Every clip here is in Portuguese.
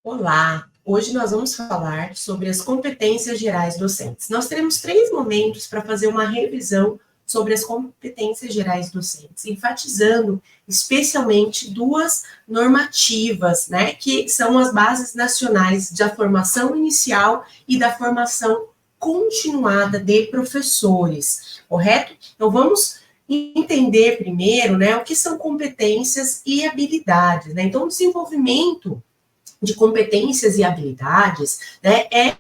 Olá! Hoje nós vamos falar sobre as competências gerais docentes. Nós teremos 3 momentos para fazer uma revisão sobre as competências gerais docentes, enfatizando especialmente 2 normativas, né, que são as bases nacionais da formação inicial e da formação continuada de professores, correto? Então vamos entender primeiro, né, o que são competências e habilidades, né? Então o desenvolvimento de competências e habilidades, né, é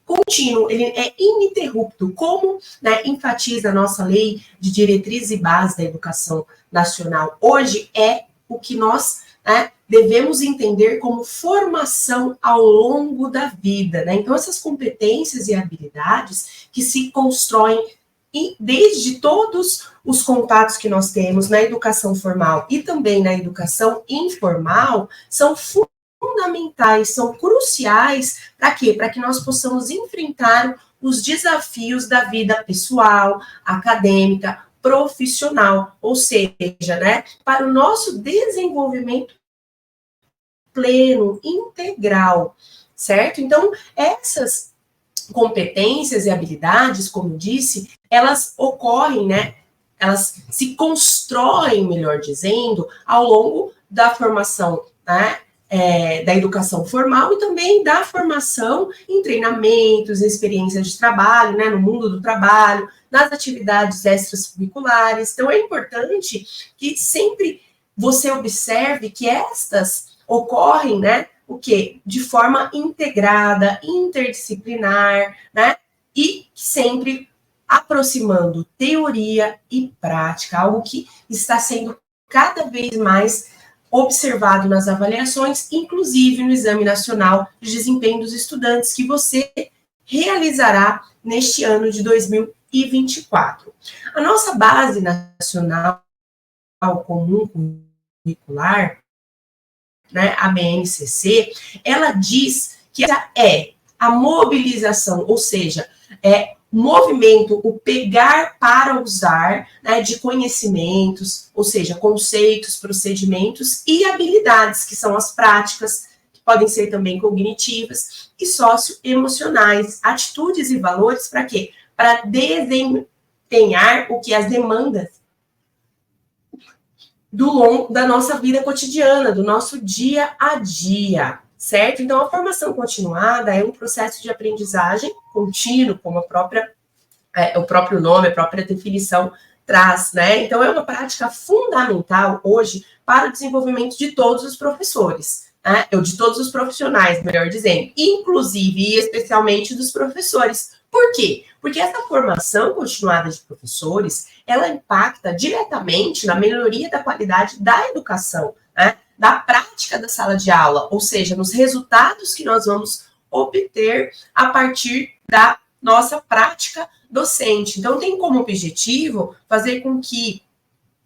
contínuo, ele é ininterrupto, como, né, enfatiza a nossa lei de diretrizes e bases da educação nacional. Hoje é o que nós, né, devemos entender como formação ao longo da vida, né? Então, essas competências e habilidades que se constroem e desde todos os contatos que nós temos na educação formal e também na educação informal, são fundamentais, são cruciais para quê? Para que nós possamos enfrentar os desafios da vida pessoal, acadêmica, profissional, ou seja, né, para o nosso desenvolvimento pleno, integral, certo? Então, essas competências e habilidades, como eu disse, elas ocorrem, né, elas se constroem, melhor dizendo, ao longo da formação, né, da educação formal e também da formação em treinamentos, experiências de trabalho, né, no mundo do trabalho, nas atividades extracurriculares. Então, é importante que sempre você observe que estas ocorrem, né, o quê? De forma integrada, interdisciplinar, né, e sempre aproximando teoria e prática, algo que está sendo cada vez mais observado nas avaliações, inclusive no Exame Nacional de Desempenho dos Estudantes, que você realizará neste ano de 2024. A nossa base nacional comum curricular, né, a BNCC, ela diz que essa é a mobilização, ou seja, movimento, o pegar para usar, né, de conhecimentos, ou seja, conceitos, procedimentos e habilidades, que são as práticas, que podem ser também cognitivas e socioemocionais, atitudes e valores para quê? Para desempenhar o que as demandas da nossa vida cotidiana, do nosso dia a dia, certo? Então, a formação continuada é um processo de aprendizagem contínuo, como o próprio nome, a própria definição traz, né? Então, é uma prática fundamental hoje para o desenvolvimento de todos os professores, né? Ou de todos os profissionais, melhor dizendo, inclusive e especialmente dos professores. Por quê? Porque essa formação continuada de professores, ela impacta diretamente na melhoria da qualidade da educação, né? Da prática da sala de aula, ou seja, nos resultados que nós vamos obter a partir da nossa prática docente. Então, tem como objetivo fazer com que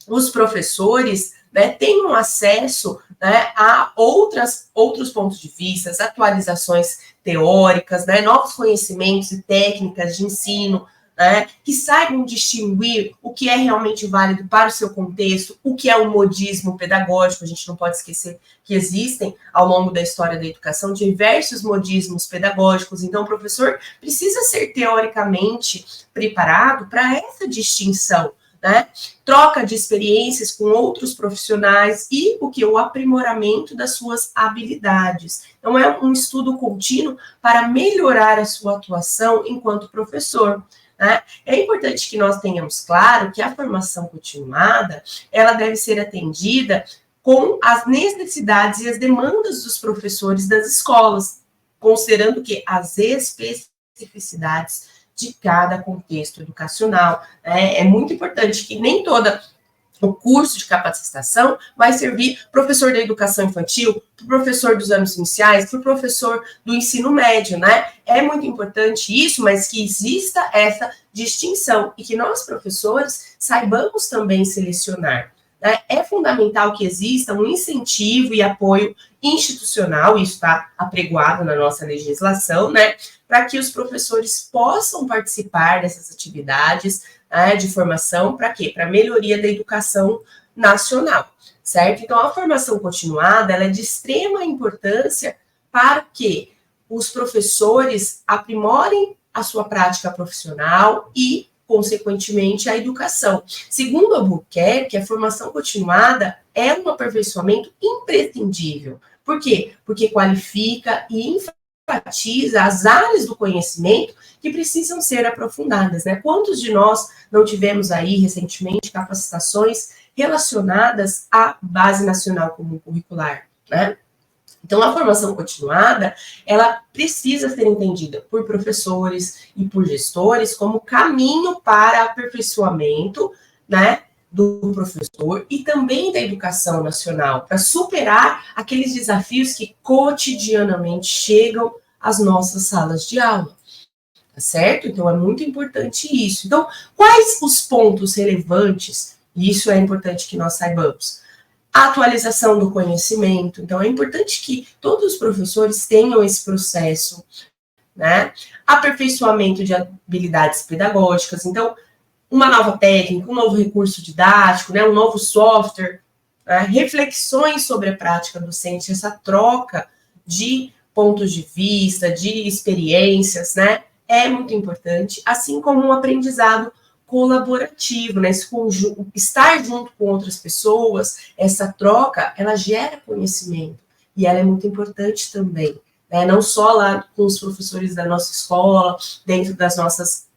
os professores, né, tenham acesso, né, a outros pontos de vista, atualizações teóricas, né, novos conhecimentos e técnicas de ensino, né, que saibam distinguir o que é realmente válido para o seu contexto, o que é o modismo pedagógico. A gente não pode esquecer que existem, ao longo da história da educação, diversos modismos pedagógicos. Então, o professor precisa ser teoricamente preparado para essa distinção, né? Troca de experiências com outros profissionais e o aprimoramento das suas habilidades. Então, é um estudo contínuo para melhorar a sua atuação enquanto professor, né? É importante que nós tenhamos claro que a formação continuada, ela deve ser atendida com as necessidades e as demandas dos professores das escolas, considerando que as especificidades de cada contexto educacional. É muito importante que nem todo o curso de capacitação vai servir para o professor da educação infantil, para o professor dos anos iniciais, para o professor do ensino médio, né? É muito importante isso, mas que exista essa distinção e que nós, professores, saibamos também selecionar. Né? É fundamental que exista um incentivo e apoio institucional, isso está apregoado na nossa legislação, né? Para que os professores possam participar dessas atividades, né, de formação, para quê? Para a melhoria da educação nacional, certo? Então, a formação continuada, ela é de extrema importância para que os professores aprimorem a sua prática profissional e, consequentemente, a educação. Segundo Albuquerque, a formação continuada é um aperfeiçoamento imprescindível. Por quê? Porque qualifica e enfatiza as áreas do conhecimento que precisam ser aprofundadas, né? Quantos de nós não tivemos aí, recentemente, capacitações relacionadas à Base Nacional Comum Curricular, né? Então, a formação continuada, ela precisa ser entendida por professores e por gestores como caminho para aperfeiçoamento, né, do professor e também da educação nacional, para superar aqueles desafios que cotidianamente chegam às nossas salas de aula, tá certo? Então, é muito importante isso. Então, quais os pontos relevantes? E isso é importante que nós saibamos. A atualização do conhecimento. Então, é importante que todos os professores tenham esse processo, né? Aperfeiçoamento de habilidades pedagógicas. Então, uma nova técnica, um novo recurso didático, né? Um novo software, né? Reflexões sobre a prática docente, essa troca de pontos de vista, de experiências, né? É muito importante, assim como um aprendizado colaborativo, né? Esse conjunto, estar junto com outras pessoas, essa troca, ela gera conhecimento e ela é muito importante também, né? Não só lá com os professores da nossa escola, dentro das nossas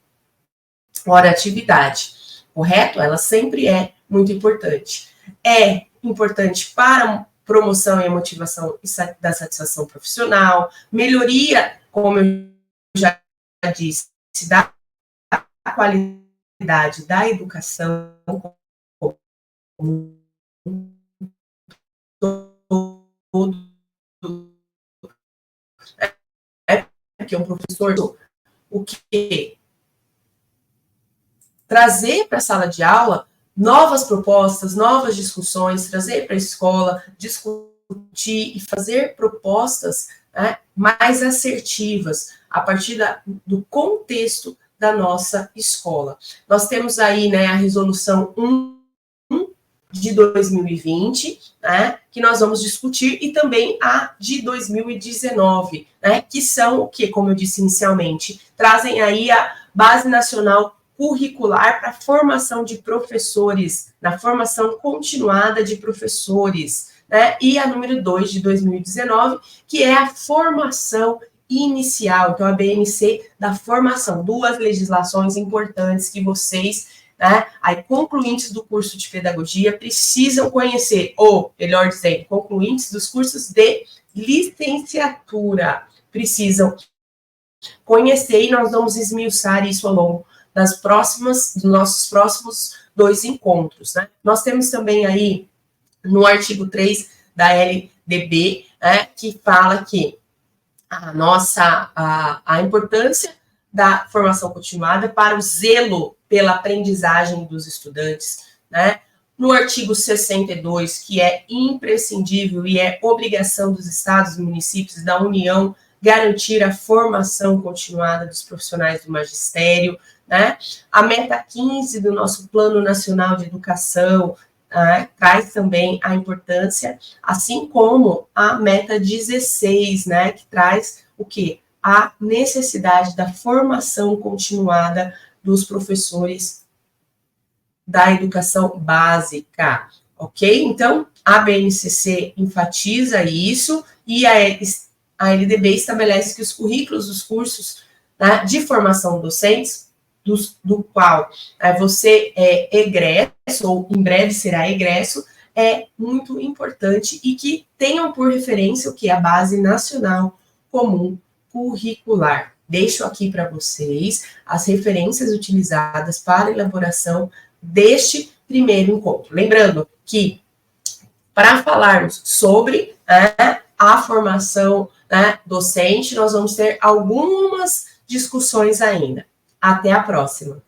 horas de atividade, correto? Ela sempre é muito importante. É importante para promoção e a motivação da satisfação profissional, melhoria, como eu já disse, da qualidade da educação como todo, porque um professor, o que trazer para a sala de aula novas propostas, novas discussões, trazer para a escola, discutir e fazer propostas, né, mais assertivas a partir do contexto da nossa escola. Nós temos aí, né, a resolução 1 de 2020, né, que nós vamos discutir, e também a de 2019, né, que são o que, como eu disse inicialmente, trazem aí a Base Nacional Curricular para a formação de professores, na formação continuada de professores, né, e a número 2 de 2019, que é a formação inicial, então a BNC da formação, duas legislações importantes que vocês, né, aí concluintes do curso de pedagogia precisam conhecer, ou melhor dizendo, concluintes dos cursos de licenciatura precisam conhecer, e nós vamos esmiuçar isso ao longo dos nossos próximos 2 encontros, né? Nós temos também aí no artigo 3 da LDB, né, que fala que a importância da formação continuada para o zelo pela aprendizagem dos estudantes, né? No artigo 62, que é imprescindível e é obrigação dos estados e municípios e da União garantir a formação continuada dos profissionais do magistério, né? A meta 15 do nosso Plano Nacional de Educação, traz também a importância, assim como a meta 16, né, que traz o quê? A necessidade da formação continuada dos professores da educação básica, ok? Então, a BNCC enfatiza isso e a LDB estabelece que os currículos dos cursos, né, de formação docentes, do qual você é egresso, ou em breve será egresso, é muito importante e que tenham por referência o que é a Base Nacional Comum Curricular. Deixo aqui para vocês as referências utilizadas para a elaboração deste primeiro encontro. Lembrando que, para falarmos sobre a formação docente, nós vamos ter algumas discussões ainda. Até a próxima.